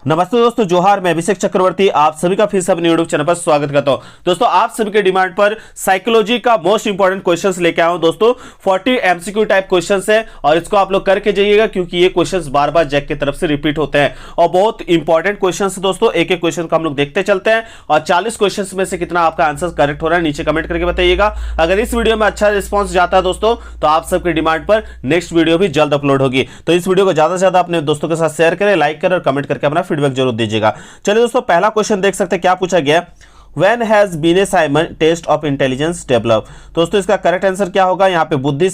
नमस्ते दोस्तों, जोहार। मैं अभिषेक चक्रवर्ती आप सभी का फिर से अपने यूट्यूब चैनल पर स्वागत करता हूं। दोस्तों, आप सभी के डिमांड पर साइकोलॉजी का मोस्ट इंपॉर्टेंट क्वेश्चंस लेके आया हूं। दोस्तों 40 एमसीक्यू टाइप क्वेश्चंस है और इसको आप लोग करके जाइएगा क्योंकि ये क्वेश्चंस बार बार जैक की तरफ से रिपीट होते हैं और बहुत इंपॉर्टेंट क्वेश्चंस है। दोस्तों एक एक क्वेश्चन को हम लोग देखते चलते हैं और 40 क्वेश्चंस में से कितना आपका आंसर करेक्ट हो रहा है नीचे कमेंट करके बताइएगा। अगर इस वीडियो में अच्छा रिस्पॉन्स जाता है दोस्तों तो आप सबके डिमांड पर नेक्स्ट वीडियो भी जल्द अपलोड होगी। तो इस वीडियो को ज्यादा से ज्यादा अपने दोस्तों के साथ शेयर करें, लाइक करें और कमेंट करके अपना फीडबैक जरूर दीजिएगा। चलिए दोस्तों, पहला क्वेश्चन देख सकते हैं क्या पूछा गया। When has Binet Simon test of intelligence develop. दोस्तों इसका करेक्ट आंसर क्या होगा। यहाँ पे बुद्धि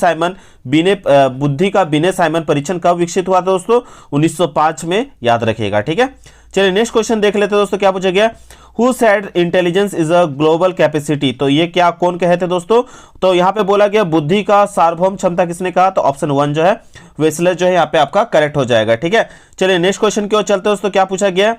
का बीने साइमन परीक्षण कब विकसित हुआ था दोस्तों? 1905 में, याद रखिएगा। ठीक है, चलिए नेक्स्ट क्वेश्चन देख लेते हैं दोस्तों क्या पूछा गया। Who said intelligence is a global capacity। तो ये क्या कौन कहे थे दोस्तों? तो यहाँ पे बोला गया बुद्धि का सार्वभौम क्षमता किसने कहा? तो ऑप्शन 1 जो है वेसलर जो है यहाँ पे आपका करेक्ट हो जाएगा। ठीक है, चलिए नेक्स्ट क्वेश्चन की ओर चलते हैं दोस्तों। क्या पूछा गया?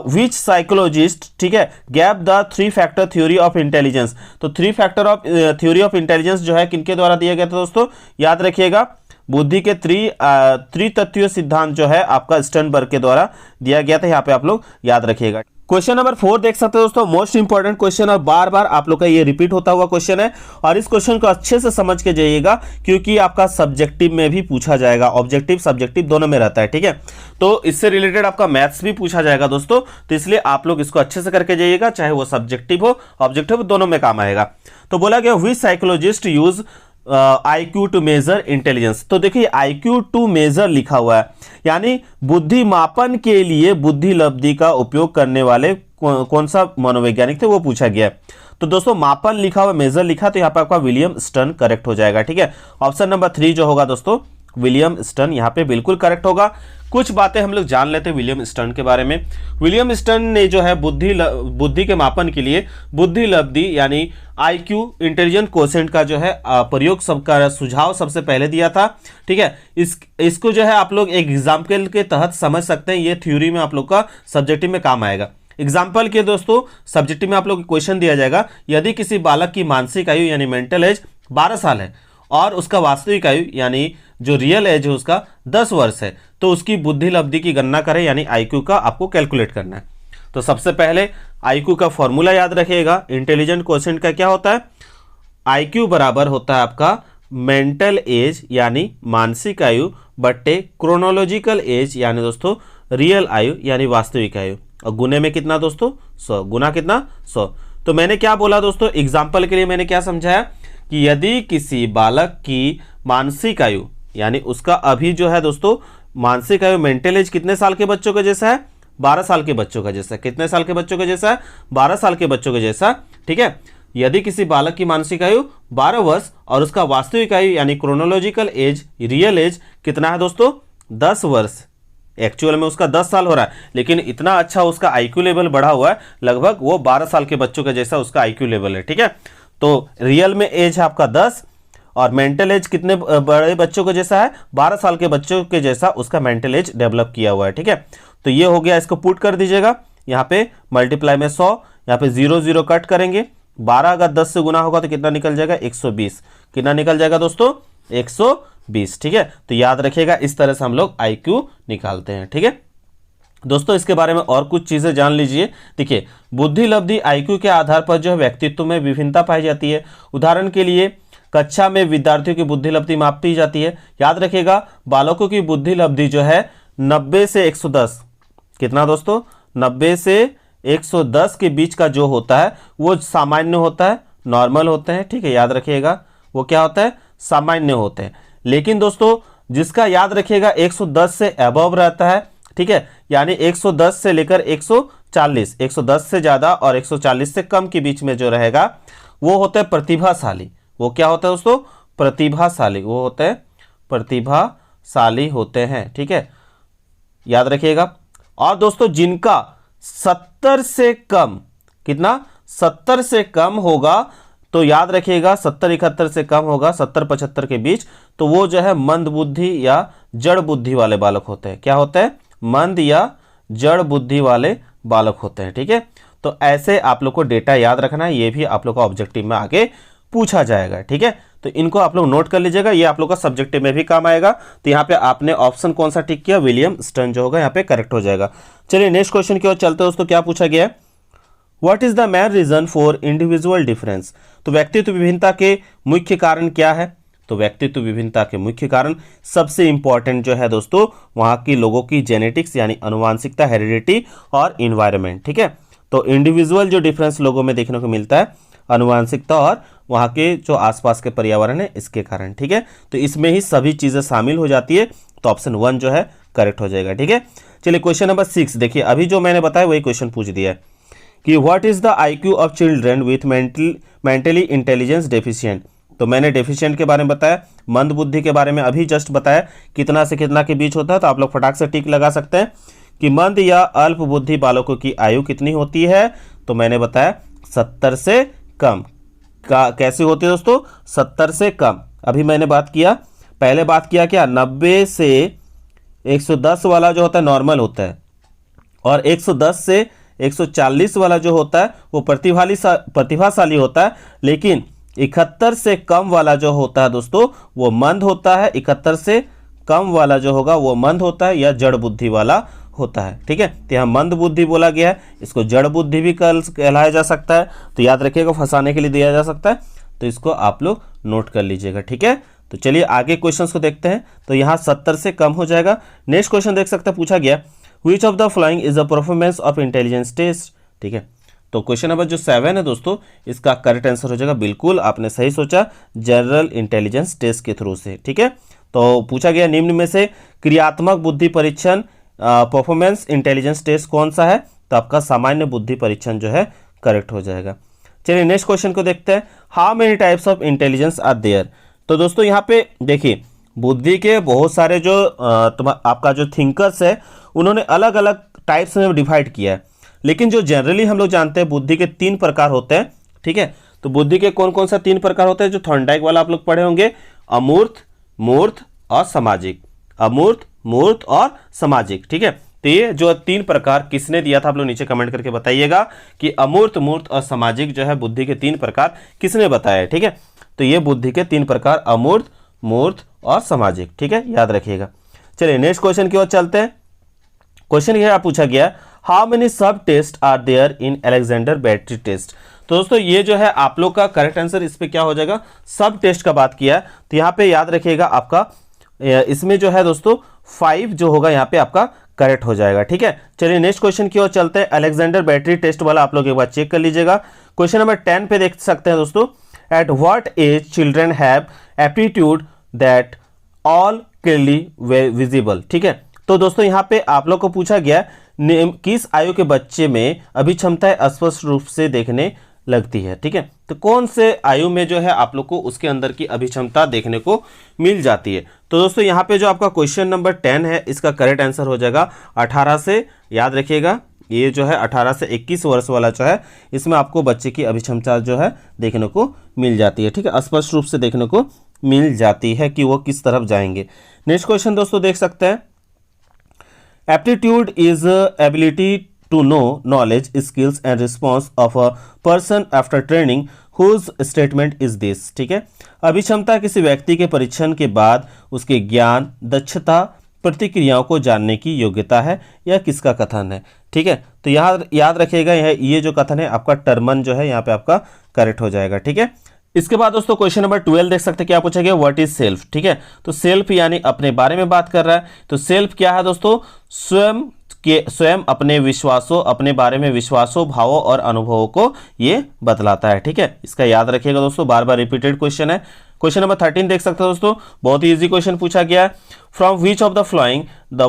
विच साइकोलॉजिस्ट, ठीक है, gap the 3 factor theory of intelligence. तो 3 factor of theory of intelligence जो है किनके द्वारा दिया गया था दोस्तों? याद रखिएगा बुद्धि के त्रितत्वीय सिद्धांत जो है आपका स्टर्नबर्ग के द्वारा दिया गया था। यहाँ पे आप लोग याद रखिएगा। क्वेश्चन नंबर 4 देख सकते हो दोस्तों, मोस्ट इंपॉर्टेंट क्वेश्चन और बार बार आप लोग का ये रिपीट होता हुआ क्वेश्चन है और इस क्वेश्चन को अच्छे से समझ के जाइएगा क्योंकि आपका सब्जेक्टिव में भी पूछा जाएगा। ऑब्जेक्टिव सब्जेक्टिव दोनों में रहता है। ठीक है, तो इससे रिलेटेड आपका मैथ्स भी पूछा जाएगा दोस्तों, तो इसलिए आप लोग इसको अच्छे से करके जाइएगा, चाहे वो सब्जेक्टिव हो ऑब्जेक्टिव, दोनों में काम आएगा। तो बोला गया which psychologist use IQ to measure intelligence. तो देखिए IQ टू मेजर लिखा हुआ है, यानी बुद्धि मापन के लिए बुद्धि लब्धि का उपयोग करने वाले कौन सा मनोवैज्ञानिक थे वो पूछा गया। तो दोस्तों मापन लिखा हुआ, मेजर लिखा, तो यहाँ पे आपका विलियम स्टर्न करेक्ट हो जाएगा। ठीक है, ऑप्शन नंबर 3 जो होगा दोस्तों विलियम स्टर्न यहाँ पे बिल्कुल करेक्ट होगा। कुछ बातें हम लोग जान लेते हैं विलियम स्टर्न के बारे में। विलियम स्टर्न ने जो है बुद्धि के मापन के लिए बुद्धि लब्धि यानी IQ इंटेलिजेंट कोशेंट का जो है प्रयोग सबका सुझाव सबसे पहले दिया था। ठीक है, इसको जो है आप लोग एक एग्जाम्पल के तहत समझ सकते हैं। ये थ्योरी में आप लोग का सब्जेक्टिव में काम आएगा। एग्जाम्पल के दोस्तों सब्जेक्टिव में आप लोग को क्वेश्चन दिया जाएगा, यदि किसी बालक की मानसिक आयु यानी मेंटल एज 12 साल है और उसका वास्तविक आयु यानी जो रियल एज है उसका 10 वर्ष है, तो उसकी बुद्धि लब्धि की गणना करें, यानी IQ का आपको कैलकुलेट करना है। तो सबसे पहले IQ का फॉर्मूला याद रखिएगा। इंटेलिजेंट कोशेंट का क्या होता है? IQ बराबर होता है आपका मेंटल एज यानी मानसिक आयु बट्टे क्रोनोलॉजिकल एज यानी दोस्तों रियल आयु यानी वास्तविक आयु, और गुने में कितना दोस्तों? 100। गुना कितना? 100। तो मैंने क्या बोला दोस्तों, एग्जाम्पल के लिए मैंने क्या समझाया कि यदि किसी बालक की मानसिक आयु यानी उसका अभी जो है दोस्तों मानसिक आयु मेंटल एज कितने साल के बच्चों का जैसा है? 12 साल के बच्चों का जैसा। कितने साल के बच्चों का जैसा है? 12 साल के बच्चों का जैसा। ठीक है, यदि किसी बालक की मानसिक आयु 12 वर्ष और उसका वास्तविक आयु यानी क्रोनोलॉजिकल एज रियल एज कितना है दोस्तों? 10 वर्ष। एक्चुअल में उसका 10 साल हो रहा है, लेकिन इतना अच्छा उसका IQ लेवल बढ़ा हुआ है, लगभग वो 12 साल के बच्चों का जैसा उसका IQ लेवल है। ठीक है, तो रियल में एज है आपका 10 और मेंटल एज कितने बड़े बच्चों को जैसा है? 12 साल के बच्चों के जैसा उसका मेंटल एज डेवलप किया हुआ है। ठीक है, तो ये हो गया, इसको पुट कर दीजिएगा। यहाँ पे मल्टीप्लाई में 100, यहाँ पे 0 0 कट करेंगे। 12 अगर 10 से गुना होगा तो कितना निकल जाएगा? 120। कितना निकल जाएगा दोस्तों? 120। ठीक है, तो याद रखिएगा इस तरह से हम लोग IQ निकालते हैं। ठीक है दोस्तों, इसके बारे में और कुछ चीजें जान लीजिए। देखिए बुद्धि लब्धि IQ के आधार पर जो है व्यक्तित्व में विभिन्नता पाई जाती है। उदाहरण के लिए कक्षा में विद्यार्थियों की बुद्धि लब्धि मापी जाती है। याद रखिएगा बालकों की बुद्धि लब्धि जो है 90 से 110, कितना दोस्तों? 90 से 110 के बीच का जो होता है वो सामान्य होता है, नॉर्मल होते हैं। ठीक है, याद रखिएगा वो क्या होता है? सामान्य होते हैं। लेकिन दोस्तों जिसका याद रखिएगा 110 से अबव रहता है, ठीक है, यानी 110 से लेकर 140, 110 से ज्यादा और 140 से कम के बीच में जो रहेगा वो होता है प्रतिभाशाली। वो क्या होता है दोस्तों? प्रतिभाशाली। वो होते हैं प्रतिभाशाली होते हैं। ठीक है, याद रखिएगा। और दोस्तों जिनका 70 से कम, कितना? 70 से कम होगा, तो याद रखिएगा 70 71 से कम होगा, 70 75 के बीच, तो वो जो है मंद बुद्धि या जड़ बुद्धि वाले बालक होते हैं। क्या होते हैं? मंद या जड़ बुद्धि वाले बालक होते हैं। ठीक है, तो ऐसे आप लोग को डेटा याद रखना है, ये भी आप लोग का ऑब्जेक्टिव में आगे पूछा जाएगा। ठीक है, तो इनको आप लोग नोट कर लीजिएगा, ये आप लोग का सब्जेक्टिव में भी काम आएगा। तो यहाँ पे आपने ऑप्शन कौन सा टिक किया, विलियम स्टर्न जो होगा यहाँ पे करेक्ट हो जाएगा। चलिए नेक्स्ट क्वेश्चन की ओर चलते हैं दोस्तों। क्या पूछा गया है, what is the main reason for individual difference. तो व्यक्तित्व विभिन्नता के मुख्य कारण क्या है। तो व्यक्तित्व विभिन्नता के मुख्य कारण सबसे इंपॉर्टेंट जो है दोस्तों वहाँ की लोगों की जेनेटिक्स यानी आनुवांशिकता, हेरिडिटी और इन्वायरमेंट। ठीक है, तो इंडिविजुअल जो डिफरेंस लोगों में देखने को मिलता है आनुवांशिकता और वहाँ के जो आसपास के पर्यावरण है इसके कारण। ठीक है, तो इसमें ही सभी चीज़ें शामिल हो जाती है, तो ऑप्शन 1 जो है करेक्ट हो जाएगा। ठीक है, चलिए क्वेश्चन नंबर 6 देखिए, अभी जो मैंने बताया वही क्वेश्चन पूछ दिया है कि what is the IQ of children with mentally intelligence deficient. तो मैंने डेफिशिएंट के बारे में बताया, मंद बुद्धि के बारे में अभी जस्ट बताया कितना से कितना के बीच होता है। तो आप लोग फटाक से टिक लगा सकते हैं कि मंद या अल्प बुद्धि बालकों की आयु कितनी होती है। तो मैंने बताया 70 से कम। कैसी होती है दोस्तों, 70 से कम। अभी मैंने बात किया, पहले बात किया क्या, 90 से 110 वाला जो होता है नॉर्मल होता है, और 110 से 140 वाला जो होता है वो प्रतिभाशाली होता है। लेकिन 71 से कम वाला जो होता है दोस्तों वो मंद होता है। 71 से कम वाला जो होगा वो मंद होता है या जड़ बुद्धि वाला होता है। ठीक है, तो यहाँ मंद बुद्धि बोला गया है, इसको जड़ बुद्धि भी कहलाया जा सकता है। तो याद रखिएगा, फंसाने के लिए दिया जा सकता है, तो इसको आप लोग नोट कर लीजिएगा। ठीक है, तो चलिए आगे क्वेश्चंस को देखते हैं। तो यहाँ 70 से कम हो जाएगा। नेक्स्ट क्वेश्चन देख सकते हैं, पूछा गया Which of the following is a performance of intelligence test। ठीक है, तो क्वेश्चन नंबर जो 7 है दोस्तों इसका करेक्ट आंसर हो जाएगा, बिल्कुल आपने सही सोचा, जनरल इंटेलिजेंस टेस्ट के थ्रू से। ठीक है, तो पूछा गया निम्न में से क्रियात्मक बुद्धि परीक्षण परफॉर्मेंस इंटेलिजेंस टेस्ट कौन सा है। तो आपका सामान्य बुद्धि परीक्षण जो है करेक्ट हो जाएगा। चलिए नेक्स्ट क्वेश्चन को देखते हैं, how many types of intelligence are there. तो दोस्तों यहाँ पे देखिए बुद्धि के बहुत सारे जो आपका जो थिंकर्स है उन्होंने अलग अलग टाइप्स में डिवाइड किया है, लेकिन जो जनरली हम लोग जानते हैं बुद्धि के 3 प्रकार होते हैं। ठीक है, तो बुद्धि के कौन कौन सा 3 प्रकार होते हैं, जो थॉर्नडाइक वाला आप लोग पढ़े होंगे, अमूर्त, मूर्त और सामाजिक। अमूर्त, मूर्त और सामाजिक। ठीक है, तो ये जो 3 प्रकार किसने दिया था आप लोग नीचे कमेंट करके बताइएगा कि अमूर्त, मूर्त और सामाजिक जो है बुद्धि के 3 प्रकार किसने बताया है। ठीक है, तो ये बुद्धि के 3 प्रकार अमूर्त, मूर्त और सामाजिक। ठीक है, याद रखिएगा। चलिए नेक्स्ट क्वेश्चन की ओर चलते हैं। क्वेश्चन ये पूछा गया, how many sub test are there in Alexander battery test. तो दोस्तों ये जो है आप लोग का करेक्ट आंसर इस पे क्या हो जाएगा, सब टेस्ट का बात किया है। तो यहाँ पे याद रखिएगा आपका इसमें जो है दोस्तों 5 जो होगा यहाँ पे आपका करेक्ट हो जाएगा। ठीक है, चलिए नेक्स्ट क्वेश्चन की ओर चलते हैं। अलेक्जेंडर बैटरी टेस्ट वाला आप लोग एक बार चेक कर लीजिएगा। क्वेश्चन नंबर 10 पे देख सकते हैं दोस्तों, at what age children have aptitude that all clearly visible. ठीक है, तो दोस्तों यहाँ पे आप लोग को पूछा गया किस आयु के बच्चे में अभिक्षमताएं स्पष्ट रूप से देखने लगती है। ठीक है, तो कौन से आयु में जो है आप लोग को उसके अंदर की अभिक्षमता देखने को मिल जाती है। तो दोस्तों यहाँ पे जो आपका क्वेश्चन नंबर 10 है इसका करेक्ट आंसर हो जाएगा 18 से, याद रखिएगा ये जो है 18 से 21 वर्ष वाला जो है इसमें आपको बच्चे की अभिक्षमता जो है देखने को मिल जाती है। ठीक है, स्पष्ट रूप से देखने को मिल जाती है कि वो किस तरफ जाएंगे। नेक्स्ट क्वेश्चन दोस्तों देख सकते हैं, aptitude is ability to know knowledge, skills and response of a person after training whose statement is this. ठीक है, अभिक्षमता किसी व्यक्ति के परीक्षण के बाद उसके ज्ञान, दक्षता, प्रतिक्रियाओं को जानने की योग्यता है, यह किसका कथन है। ठीक है, तो यहाँ याद रखिएगा ये जो कथन है आपका टर्मन जो है यहाँ पे आपका करेक्ट हो जाएगा। ठीक है, इसके बाद दोस्तों क्वेश्चन नंबर 12 देख सकते हैं, क्या पूछा गया, व्हाट इज सेल्फ। ठीक है, तो सेल्फ यानी अपने बारे में बात कर रहा है। तो सेल्फ क्या है दोस्तों, स्वयं अपने विश्वासों, अपने बारे में विश्वासों, भावों और अनुभवों को ये बतलाता है। ठीक है, इसका याद रखिएगा दोस्तों, बार बार रिपीटेड क्वेश्चन है। क्वेश्चन नंबर 13 देख सकते हैं दोस्तों, बहुत ही इजी क्वेश्चन पूछा गया है, from which of the flowing the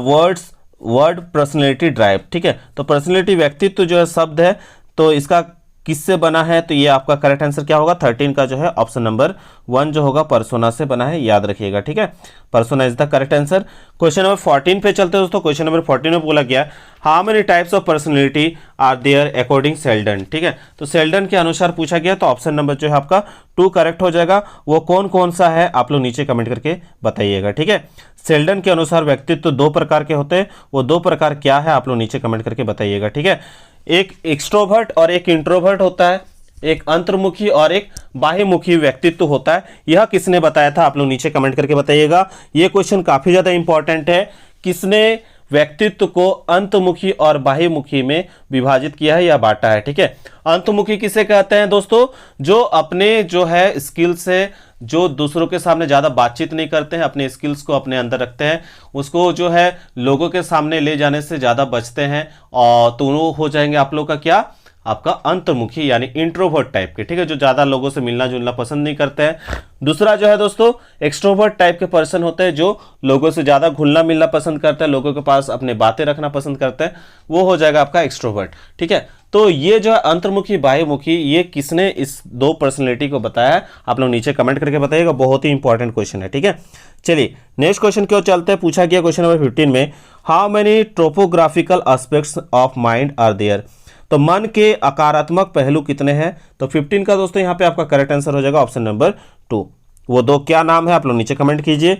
word personality drive. ठीक है, तो पर्सनैलिटी व्यक्तित्व जो है शब्द है, तो इसका किससे बना है, तो ये आपका करेक्ट आंसर क्या होगा, 13 का जो है ऑप्शन नंबर 1 जो होगा पर्सोना से बना है, याद रखिएगा। ठीक है, persona is the correct answer. Question number 14 पे चलते हैं दोस्तों। क्वेश्चन नंबर 14 में बोला गया, how many types of personality are there according Sheldon. ठीक है, तो सेल्डन के अनुसार पूछा गया, तो ऑप्शन नंबर जो है आपका 2 करेक्ट हो जाएगा। वो कौन कौन सा है आप लोग नीचे कमेंट करके बताइएगा। ठीक है, सेल्डन के अनुसार व्यक्तित्व 2 प्रकार के होते हैं, वो 2 प्रकार क्या है आप लोग नीचे कमेंट करके बताइएगा। ठीक है, एक एक्सट्रोवर्ट और एक इंट्रोवर्ट होता है। एक अंतर्मुखी और एक बाह्यमुखी व्यक्तित्व होता है। यह किसने बताया था, आप लोग नीचे कमेंट करके बताइएगा। यह क्वेश्चन काफी ज्यादा इंपॉर्टेंट है। किसने व्यक्तित्व को अंतर्मुखी और बाह्यमुखी में विभाजित किया है या बांटा है, ठीक है। अंतर्मुखी किसे कहते हैं दोस्तों, जो अपने जो है स्किल से, जो दूसरों के सामने ज्यादा बातचीत नहीं करते हैं, अपने स्किल्स को अपने अंदर रखते हैं, उसको जो है लोगों के सामने ले जाने से ज्यादा बचते हैं, और तो वो हो जाएंगे आप लोग का क्या, आपका अंतर्मुखी यानी इंट्रोवर्ट टाइप के, ठीक है, जो ज्यादा लोगों से मिलना जुलना पसंद नहीं करते हैं। दूसरा जो है दोस्तों एक्सट्रोवर्ट टाइप के पर्सन होते हैं, जो लोगों से ज्यादा घुलना मिलना पसंद करते हैं, लोगों के पास अपने बातें रखना पसंद करते हैं, वो हो जाएगा आपका एक्सट्रोवर्ट, ठीक है। तो ये जो है अंतर्मुखी बाह्यमुखी, ये किसने इस दो पर्सनैलिटी को बताया है, आप लोग नीचे कमेंट करके बताइएगा। बहुत ही इंपॉर्टेंट क्वेश्चन है, ठीक है। चलिए नेक्स्ट क्वेश्चन की ओर चलते हैं। पूछा गया क्वेश्चन नंबर 15 में, how many topographical aspects of mind are there. तो मन के आकारात्मक पहलू कितने हैं। तो 15 का दोस्तों यहाँ पे आपका करेक्ट आंसर हो जाएगा ऑप्शन नंबर 2। वो दो क्या नाम है आप लोग नीचे कमेंट कीजिए।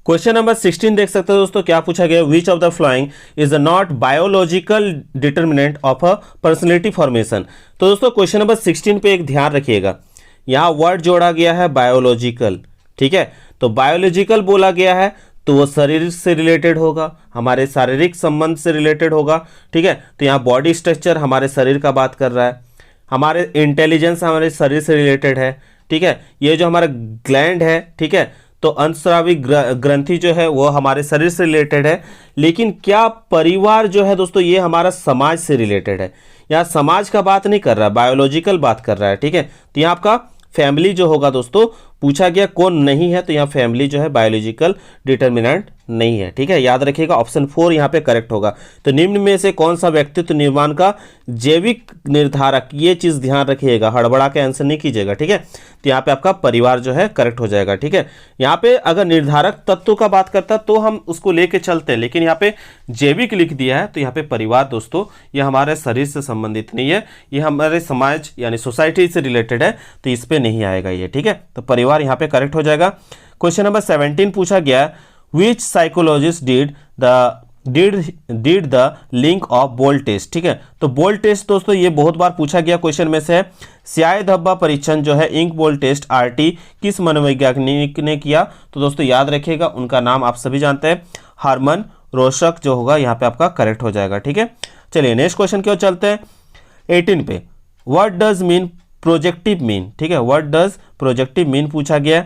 क्वेश्चन नंबर 16 देख सकते हो दोस्तों, क्या पूछा गया, which of the following is not biological determinant of a personality formation. तो दोस्तों क्वेश्चन नंबर 16 पे एक ध्यान रखिएगा, यहाँ वर्ड जोड़ा गया है बायोलॉजिकल, ठीक है। तो बायोलॉजिकल बोला गया है तो वो शरीर से रिलेटेड होगा, हमारे शारीरिक संबंध से रिलेटेड होगा, ठीक है। तो यहाँ बॉडी स्ट्रक्चर हमारे शरीर का बात कर रहा है, हमारे इंटेलिजेंस हमारे शरीर से रिलेटेड है, ठीक है। ये जो हमारा ग्लैंड है, ठीक है, तो अंतस्रावी ग्रंथि जो है वो हमारे शरीर से रिलेटेड है। लेकिन क्या परिवार जो है दोस्तों ये हमारा समाज से रिलेटेड है, यहाँ समाज का बात नहीं कर रहा है, बायोलॉजिकल बात कर रहा है, ठीक है। तो यहाँ आपका फैमिली जो होगा दोस्तों, पूछा गया कौन नहीं है, तो यहाँ फैमिली जो है बायोलॉजिकल डिटर्मिनेंट नहीं है, ठीक है। याद रखिएगा ऑप्शन 4 यहाँ पे करेक्ट होगा। तो निम्न में से कौन सा व्यक्तित्व निर्माण का जैविक निर्धारक, ये चीज ध्यान रखिएगा, हड़बड़ा के आंसर नहीं कीजिएगा, ठीक है। तो यहाँ पे आपका परिवार जो है करेक्ट हो जाएगा, ठीक है। यहाँ पे अगर निर्धारक तत्व का बात करता तो हम उसको लेके चलते हैं, लेकिन यहाँ पे जैविक लिख दिया है, तो यहाँ पे परिवार दोस्तों ये हमारे शरीर से संबंधित नहीं है, ये हमारे समाज यानी सोसाइटी से रिलेटेड है, तो इस पे नहीं आएगा ये, ठीक है। तो परिवार यहाँ पे करेक्ट हो जाएगा। क्वेश्चन नंबर 17 पूछा गया, which psychologist did the link of bolt test, ठीक है। तो बोल्ट टेस्ट दोस्तों ये बहुत बार पूछा गया क्वेश्चन में से है। स्याही धब्बा परीक्षण जो है इंक बोल्ट टेस्ट आरटी किस मनोवैज्ञानिक ने किया। तो दोस्तों याद रखिएगा उनका नाम आप सभी जानते हैं, हार्मन रोशक जो होगा यहाँ पे आपका करेक्ट हो जाएगा, ठीक है। चलिए नेक्स्ट क्वेश्चन की ओर चलते हैं 18 पे, what does mean projective mean, ठीक है। व्हाट डज प्रोजेक्टिव मीन पूछा गया,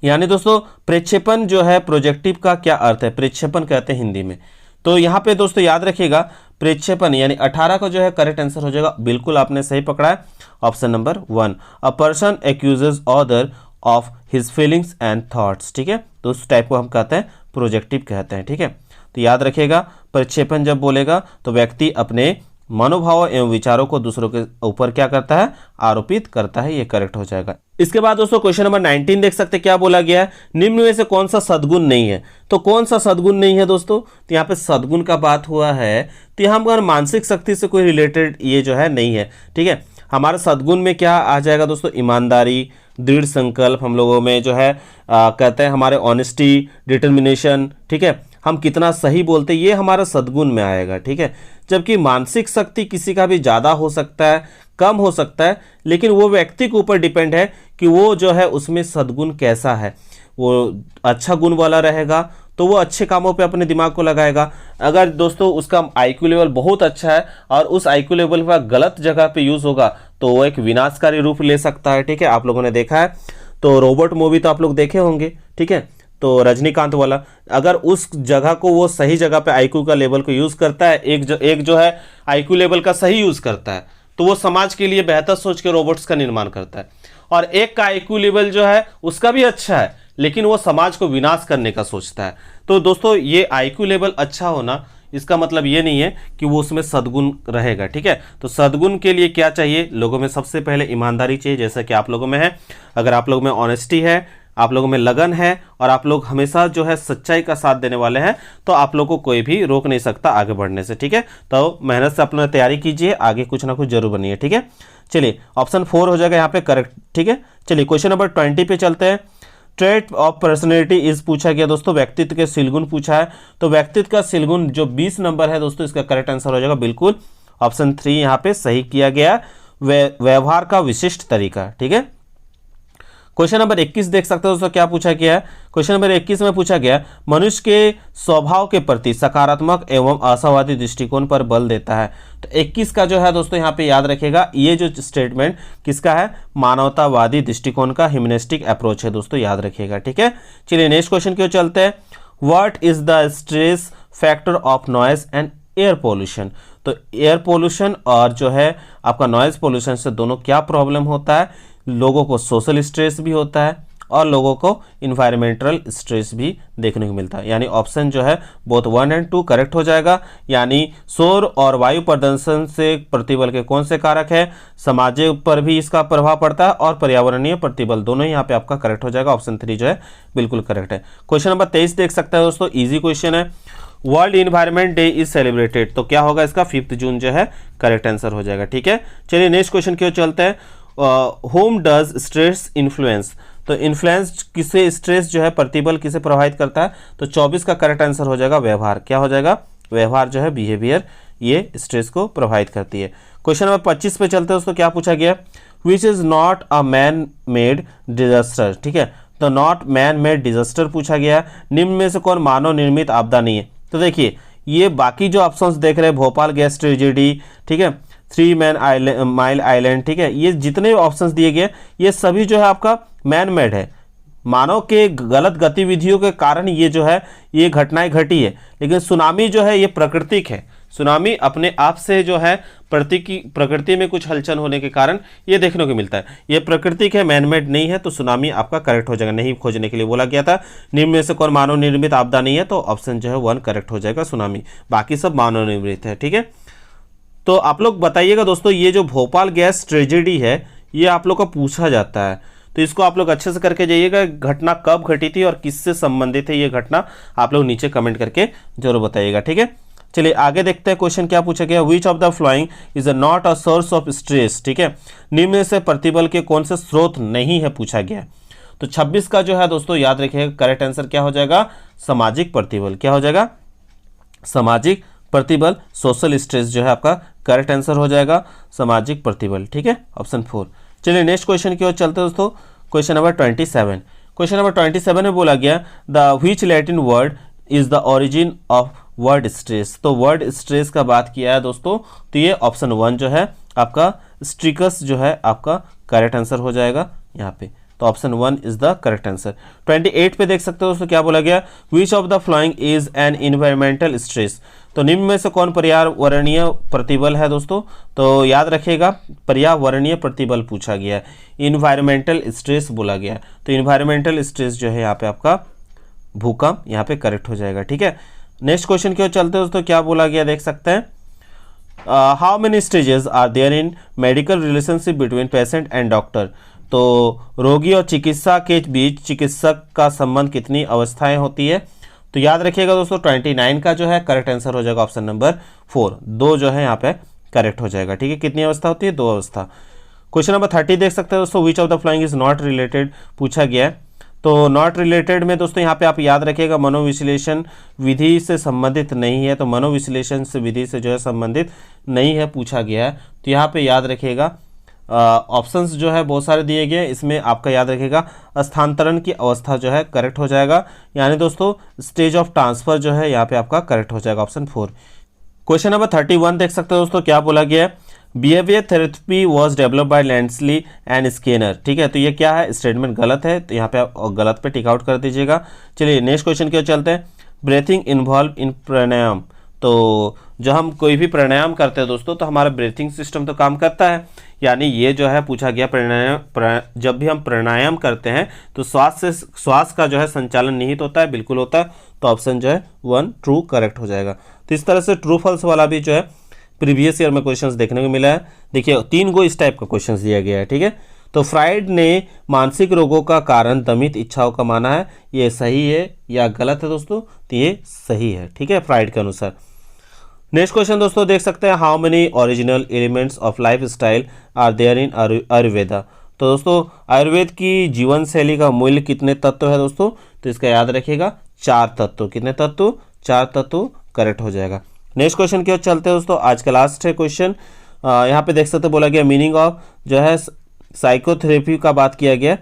यानी दोस्तों प्रक्षेपण जो है, प्रोजेक्टिव का क्या अर्थ है, प्रक्षेपण कहते हैं हिंदी में। तो यहाँ पे दोस्तों याद रखिएगा प्रक्षेपण यानी 18 का जो है करेक्ट आंसर हो जाएगा, बिल्कुल आपने सही पकड़ा है, option number 1। A person accuses other of his feelings and thoughts, ठीक है। तो उस टाइप को हम कहते हैं प्रोजेक्टिव कहते हैं, ठीक है। तो याद रखिएगा प्रक्षेपण जब बोलेगा तो व्यक्ति अपने मनोभाव एवं विचारों को दूसरों के ऊपर क्या करता है, आरोपित करता है, ये करेक्ट हो जाएगा। इसके बाद दोस्तों क्वेश्चन नंबर 19 देख सकते हैं, क्या बोला गया है, निम्न में से कौन सा सद्गुण नहीं है। तो कौन सा सद्गुण नहीं है दोस्तों, तो यहाँ पे सद्गुण का बात हुआ है, तो यहाँ पर मानसिक शक्ति से कोई रिलेटेड ये जो है नहीं है, ठीक है। हमारे सद्गुण में क्या आ जाएगा दोस्तों, ईमानदारी, दृढ़ संकल्प, हम लोगों में जो है कहते हैं हमारे ऑनेस्टी, डिटर्मिनेशन, ठीक है, हम कितना सही बोलते हैं, ये हमारा सद्गुण में आएगा, ठीक है। जबकि मानसिक शक्ति किसी का भी ज़्यादा हो सकता है, कम हो सकता है, लेकिन वो व्यक्ति के ऊपर डिपेंड है कि वो जो है उसमें सद्गुण कैसा है। वो अच्छा गुण वाला रहेगा तो वो अच्छे कामों पे अपने दिमाग को लगाएगा। अगर दोस्तों उसका आईक्यू लेवल बहुत अच्छा है और उस आईक्यू लेवल पर गलत जगह पे यूज़ होगा तो वो एक विनाशकारी रूप ले सकता है, ठीक है। आप लोगों ने देखा है तो रोबोट मूवी तो आप लोग देखे होंगे, ठीक है। तो रजनीकांत वाला, अगर उस जगह को वो सही जगह पे आईक्यू का लेवल को यूज़ करता है, एक जो है आईक्यू लेवल का सही यूज़ करता है, तो वो समाज के लिए बेहतर सोच के रोबोट्स का निर्माण करता है। और एक का आईक्यू लेवल जो है उसका भी अच्छा है, लेकिन वो समाज को विनाश करने का सोचता है। तो दोस्तों ये आईक्यू लेवल अच्छा होना इसका मतलब ये नहीं है कि वो उसमें सद्गुण रहेगा, ठीक है। तो सद्गुण के लिए क्या चाहिए, लोगों में सबसे पहले ईमानदारी चाहिए, जैसा कि आप लोगों में है। अगर आप लोगों में ऑनेस्टी है, आप लोगों में लगन है और आप लोग हमेशा जो है सच्चाई का साथ देने वाले हैं, तो आप लोगों को कोई भी रोक नहीं सकता आगे बढ़ने से, ठीक है। तो मेहनत से अपना तैयारी कीजिए, आगे कुछ ना कुछ जरूर बनिए, ठीक है। चलिए ऑप्शन 4 हो जाएगा यहाँ पे करेक्ट, ठीक है। चलिए क्वेश्चन नंबर 20 पे चलते हैं। ट्रेट ऑफ पर्सनैलिटी इज पूछा गया दोस्तों, व्यक्तित्व के सिलगुण पूछा है। तो व्यक्तित्व का सिलगुण जो 20 नंबर है दोस्तों, इसका करेक्ट आंसर हो जाएगा बिल्कुल ऑप्शन 3 यहाँ पे सही किया गया। व्यवहार का विशिष्ट तरीका। ठीक है, क्वेश्चन नंबर 21 देख सकते हो दोस्तों क्या पूछा गया है। क्वेश्चन नंबर 21 में पूछा गया मनुष्य के स्वभाव के प्रति सकारात्मक एवं आशावादी दृष्टिकोण पर बल देता है। तो 21 का जो है दोस्तों यहाँ पे याद रखिएगा, ये जो स्टेटमेंट किसका है, मानवतावादी दृष्टिकोण का ह्यूमनिस्टिक अप्रोच है दोस्तों, याद रखिएगा। ठीक है, चलिए नेक्स्ट क्वेश्चन की ओर चलते हैं। What is the stress factor of noise and air pollution. तो एयर पोल्यूशन और जो है आपका नॉइज पोल्यूशन से दोनों क्या प्रॉब्लम होता है, लोगों को सोशल स्ट्रेस भी होता है और लोगों को इन्वायरमेंटल स्ट्रेस भी देखने को मिलता है। यानी ऑप्शन जो है बोथ 1 और 2 करेक्ट हो जाएगा। यानी शोर और वायु प्रदूषण से प्रतिबल के कौन से कारक है, समाज पर भी इसका प्रभाव पड़ता है और पर्यावरणीय प्रतिबल, दोनों ही यहाँ पे आपका करेक्ट हो जाएगा। ऑप्शन 3 जो है बिल्कुल करेक्ट है। क्वेश्चन नंबर 23 देख सकते हैं दोस्तों, इजी क्वेश्चन है। World environment day is celebrated, तो क्या होगा इसका 5 जून जो है करेक्ट आंसर हो जाएगा। ठीक है, चलिए नेक्स्ट क्वेश्चन की ओर चलते हैं। होम डज स्ट्रेस इन्फ्लुएंस, तो इन्फ्लुएंस किसे, स्ट्रेस जो है प्रतिबल किसे प्रभावित करता है, तो 24 का करेक्ट आंसर हो जाएगा व्यवहार। क्या हो जाएगा, व्यवहार जो है बिहेवियर, ये स्ट्रेस को प्रभावित करती है। क्वेश्चन नंबर 25 पे चलते हैं दोस्तों, क्या पूछा गया, which is not a man made disaster. ठीक है, तो नॉट मैन मेड डिजास्टर पूछा गया, निम्न में से कौन मानव निर्मित आपदा नहीं है। तो देखिए ये बाकी जो ऑप्शंस देख रहे हैं, भोपाल गैस ट्रेजेडी, ठीक है, 3 माइल आइलैंड, ठीक है, ये जितने ऑप्शंस दिए गए ये सभी जो है आपका मैन मेड है, मानव के गलत गतिविधियों के कारण ये जो है ये घटनाएं घटी है। लेकिन सुनामी जो है ये प्राकृतिक है, सुनामी अपने आप से जो है प्रकृति में कुछ हलचल होने के कारण ये देखने को मिलता है, ये प्राकृतिक है, मैनमेड नहीं है। तो सुनामी आपका करेक्ट हो जाएगा, नहीं खोजने के लिए बोला गया था। निम्न में से कौन मानव निर्मित आपदा नहीं है, तो ऑप्शन जो है 1 करेक्ट हो जाएगा, सुनामी, बाकी सब मानव निर्मित है। ठीक है, तो आप लोग बताइएगा दोस्तों, ये जो भोपाल गैस ट्रेजेडी है ये आप लोग का पूछा जाता है, तो इसको आप लोग अच्छे से करके जाइएगा। घटना कब घटी थी और किससे संबंधित है ये घटना, आप लोग नीचे कमेंट करके जरूर बताइएगा। ठीक है, चलिए आगे देखते हैं क्वेश्चन क्या पूछा गया। Which of the following is not a source of stress. ठीक है, निम्न में से प्रतिबल के कौन से स्रोत नहीं है पूछा गया। तो 26 का जो है दोस्तों याद रखिएगा, करेक्ट आंसर क्या हो जाएगा, सामाजिक प्रतिबल। क्या हो जाएगा, सामाजिक प्रतिबल, सोशल स्ट्रेस जो है आपका करेक्ट आंसर हो जाएगा, सामाजिक प्रतिबल। ठीक है, ऑप्शन 4। चलिए नेक्स्ट क्वेश्चन की ओर चलते हैं दोस्तों। क्वेश्चन नंबर 27, क्वेश्चन नंबर 27 में बोला गया the which Latin word is the origin of word stress. तो वर्ड स्ट्रेस का बात किया है दोस्तों, तो ये ऑप्शन 1 जो है आपका स्ट्रिकस जो है आपका करेक्ट आंसर हो जाएगा यहाँ पे। तो option 1 is the correct answer. 28 पे देख सकते हो दोस्तों क्या बोला गया, which of the following is an environmental stress. तो निम्न में से कौन पर्यावरणीय प्रतिबल है दोस्तों, तो याद रखिएगा पर्यावरणीय प्रतिबल पूछा गया है, इन्वायरमेंटल स्ट्रेस बोला गया है। तो इन्वायरमेंटल स्ट्रेस जो है यहाँ पे आपका भूकंप यहाँ पे करेक्ट हो जाएगा। ठीक है, नेक्स्ट क्वेश्चन की ओर चलते हैं दोस्तों, क्या बोला गया देख सकते हैं। How many stages are there in medical relationship between patient and doctor. तो रोगी और चिकित्सा के बीच चिकित्सक का संबंध कितनी अवस्थाएं होती है। तो याद रखिएगा दोस्तों 29 का जो है करेक्ट आंसर हो जाएगा ऑप्शन नंबर 4, 2 जो है यहाँ पे करेक्ट हो जाएगा। ठीक है, कितनी अवस्था होती है, 2 अवस्था। क्वेश्चन नंबर 30 देख सकते हैं दोस्तों, which of the following is not related पूछा गया है। तो नॉट रिलेटेड में दोस्तों यहाँ पे आप याद रखिएगा मनोविश्लेषण विधि से संबंधित नहीं है, तो मनोविश्लेषण से विधि से जो है संबंधित नहीं है पूछा गया है। तो यहाँ पे याद रखिएगा ऑप्शंस जो है बहुत सारे दिए गए, इसमें आपका याद रखिएगा स्थानांतरण की अवस्था जो है करेक्ट हो जाएगा, यानी दोस्तों स्टेज ऑफ ट्रांसफर जो है यहाँ पे आपका करेक्ट हो जाएगा, ऑप्शन 4। क्वेश्चन नंबर 31 देख सकते हो दोस्तों, क्या बोला गया है, behaviour therapy was develop by Lindsley and Skinner. ठीक है, तो ये क्या है, स्टेटमेंट गलत है, तो यहाँ पे आप गलत पे टिक आउट कर दीजिएगा। चलिए नेक्स्ट क्वेश्चन की ओर चलते हैं। ब्रीथिंग इन्वॉल्व इन प्राणायाम। तो जो हम कोई भी प्राणायाम करते हैं दोस्तों, तो हमारा ब्रीथिंग सिस्टम तो काम करता है, यानी ये जो है पूछा गया प्राणायाम जब भी हम प्राणायाम करते हैं तो श्वास का जो है संचालन निहित होता है, बिल्कुल होता है। तो ऑप्शन जो है 1 ट्रू करेक्ट हो जाएगा। तो इस तरह से ट्रू फॉल्स वाला भी जो है प्रीवियस ईयर में क्वेश्चंस देखने को मिला है। देखिए 3 गो इस टाइप का क्वेश्चंस दिया गया है। ठीक है, तो फ्राइड ने मानसिक रोगों का कारण दमित इच्छाओं का माना है, ये सही है या गलत है दोस्तों, तो ये सही है। ठीक है, फ्राइड के अनुसार। नेक्स्ट क्वेश्चन दोस्तों देख सकते हैं, how many original elements of life style are there in Ayurveda. तो दोस्तों आयुर्वेद की जीवन शैली का मूल्य कितने तत्व है दोस्तों, तो इसका याद रखिएगा 4 तत्व। कितने तत्व, 4 तत्व करेक्ट हो जाएगा। नेक्स्ट क्वेश्चन की ओर चलते हैं दोस्तों, आज का लास्ट है क्वेश्चन। यहाँ पे देख सकते हो बोला गया मीनिंग ऑफ जो है साइकोथेरेपी का बात किया गया।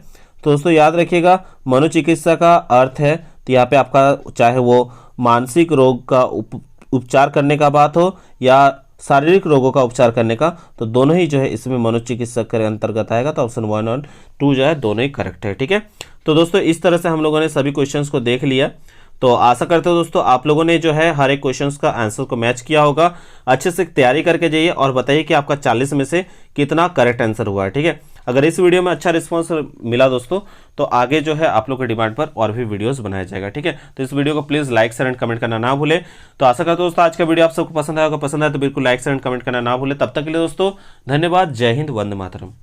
तो दोस्तों याद रखिएगा मनोचिकित्सा का अर्थ है, तो यहाँ पे आपका चाहे वो मानसिक रोग का उपचार करने का बात हो या शारीरिक रोगों का उपचार करने का, तो दोनों ही जो है इसमें मनोचिकित्सक के अंतर्गत आएगा। तो ऑप्शन 1 और 2 जो है दोनों ही करेक्ट है। ठीक है, तो दोस्तों इस तरह से हम लोगों ने सभी क्वेश्चंस को देख लिया। तो आशा करते हो दोस्तों आप लोगों ने जो है हर एक क्वेश्चंस का आंसर को मैच किया होगा। अच्छे से तैयारी करके जाइए और बताइए कि आपका 40 में से कितना करेक्ट आंसर हुआ है। ठीक है, अगर इस वीडियो में अच्छा रिस्पांस मिला दोस्तों तो आगे जो है आप लोग के डिमांड पर और भी वीडियोस बनाया जाएगा। ठीक है, तो इस वीडियो को please like share and comment करना ना भूले। तो आशा करता हूं दोस्तों आज का वीडियो आप सबको पसंद आएगा। पसंद आए तो बिल्कुल लाइक शेयर एंड कमेंट करना ना भूले। तब तक के लिए दोस्तों धन्यवाद। जय हिंद, वंदे मातरम।